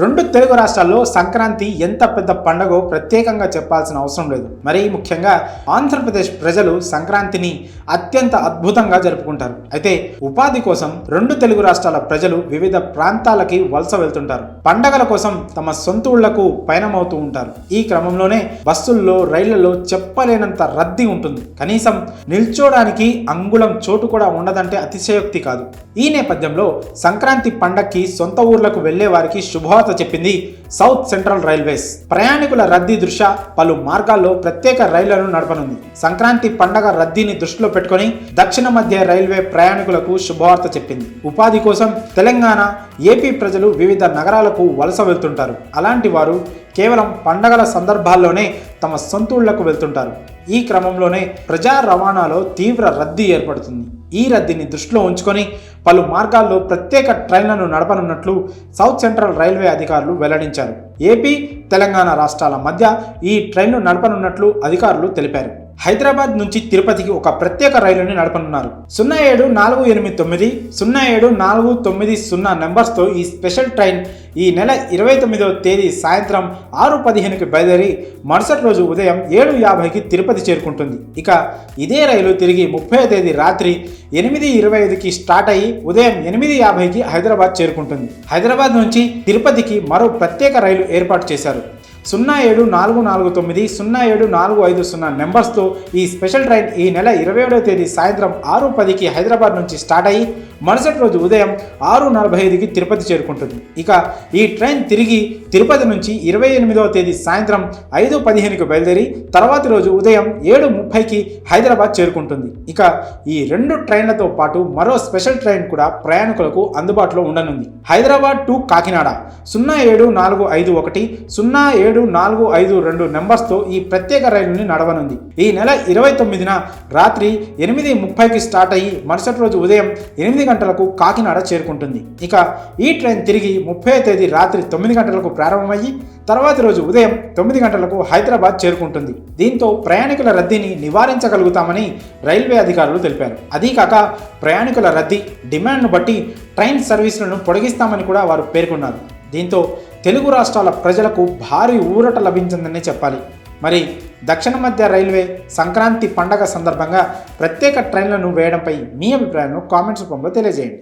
రెండు తెలుగు రాష్ట్రాల్లో సంక్రాంతి ఎంత పెద్ద పండగో ప్రత్యేకంగా చెప్పాల్సిన అవసరం లేదు. మరీ ముఖ్యంగా ఆంధ్రప్రదేశ్ ప్రజలు సంక్రాంతిని అత్యంత అద్భుతంగా జరుపుకుంటారు. అయితే ఉపాధి కోసం రెండు తెలుగు రాష్ట్రాల ప్రజలు వివిధ ప్రాంతాలకి వలస వెళ్తుంటారు. పండగల కోసం తమ సొంత ఊళ్లకు పయనమవుతూ ఉంటారు. ఈ క్రమంలోనే బస్సుల్లో, రైళ్లలో చెప్పలేనంత రద్దీ ఉంటుంది. కనీసం నిల్చోడానికి అంగుళం చోటు కూడా ఉండదంటే అతిశయోక్తి కాదు. ఈ నేపథ్యంలో సంక్రాంతి పండగకి సొంత ఊర్లకు వెళ్లే వారికి శుభవార్త చెప్పింది సౌత్ సెంట్రల్ రైల్వేస్. ప్రయాణికుల రద్దీ దృష్ట్యా పలు మార్గాల్లో ప్రత్యేక రైళ్లను నడపనుంది. సంక్రాంతి పండగ రద్దీని దృష్టిలో పెట్టుకుని దక్షిణ మధ్య రైల్వే ప్రయాణికులకు శుభవార్త చెప్పింది. ఉపాధి కోసం తెలంగాణ, ఏపీ ప్రజలు వివిధ నగరాలకు వలస వెళ్తుంటారు. అలాంటి వారు కేవలం పండగల సందర్భాల్లోనే తమ సొంతూళ్లకు వెళ్తుంటారు. ఈ క్రమంలోనే ప్రజా రవాణాలో తీవ్ర రద్దీ ఏర్పడుతుంది. ఈ రద్దీని దృష్టిలో ఉంచుకొని పలు మార్గాల్లో ప్రత్యేక ట్రైన్లను నడపనున్నట్లు సౌత్ సెంట్రల్ రైల్వే అధికారులు వెల్లడించారు. ఏపీ, తెలంగాణ రాష్ట్రాల మధ్య ఈ ట్రైన్ను నడపనున్నట్లు అధికారులు తెలిపారు. హైదరాబాద్ నుంచి తిరుపతికి ఒక ప్రత్యేక రైలుని నడపనున్నారు. 07489 07490 నెంబర్స్తో ఈ స్పెషల్ ట్రైన్ ఈ నెల 29వ తేదీ సాయంత్రం 6:15కి బయలుదేరి మరుసటి రోజు ఉదయం 7:50కి తిరుపతి చేరుకుంటుంది. ఇక ఇదే రైలు తిరిగి 30వ తేదీ రాత్రి 8:25కి స్టార్ట్ అయ్యి ఉదయం 8:50కి హైదరాబాద్ చేరుకుంటుంది. హైదరాబాద్ నుంచి తిరుపతికి మరో ప్రత్యేక రైలు ఏర్పాటు చేశారు. 07449 07450 నెంబర్స్తో ఈ స్పెషల్ ట్రైన్ ఈ నెల 27వ తేదీ సాయంత్రం 6:10కి హైదరాబాద్ నుంచి స్టార్ట్ అయ్యి మరుసటి రోజు ఉదయం 6:45కి తిరుపతి చేరుకుంటుంది. ఇక ఈ ట్రైన్ తిరిగి తిరుపతి నుంచి 28వ తేదీ సాయంత్రం 5:15కి బయలుదేరి తర్వాతి రోజు ఉదయం 7:30కి హైదరాబాద్ చేరుకుంటుంది. ఇక ఈ రెండు ట్రైన్లతో పాటు మరో స్పెషల్ ట్రైన్ కూడా ప్రయాణికులకు అందుబాటులో ఉండనుంది. హైదరాబాద్ టు కాకినాడ 07451 07452 నెంబర్స్తో ఈ ప్రత్యేక రైలుని నడవనుంది. ఈ నెల 29న రాత్రి 8:30కి స్టార్ట్ అయ్యి మరుసటి రోజు ఉదయం 8 గంటలకు కాకినాడ చేరుకుంటుంది. ఇక ఈ ట్రైన్ తిరిగి 30వ తేదీ రాత్రి 9 గంటలకు ప్రారంభమయ్యి తర్వాతి రోజు ఉదయం 9 గంటలకు హైదరాబాద్ చేరుకుంటుంది. దీంతో ప్రయాణికుల రద్దీని నివారించగలుగుతామని రైల్వే అధికారులు తెలిపారు. అదీకాక ప్రయాణికుల రద్దీ డిమాండ్ను బట్టి ట్రైన్ సర్వీసులను పొడిగిస్తామని కూడా వారు పేర్కొన్నారు. దీంతో తెలుగు రాష్ట్రాల ప్రజలకు భారీ ఊరట లభించిందనే చెప్పాలి. మరి దక్షిణ మధ్య రైల్వే సంక్రాంతి పండగ సందర్భంగా ప్రత్యేక ట్రైన్లను వేయడంపై మీ అభిప్రాయాలను కామెంట్స్ రూపంలో తెలియజేయండి.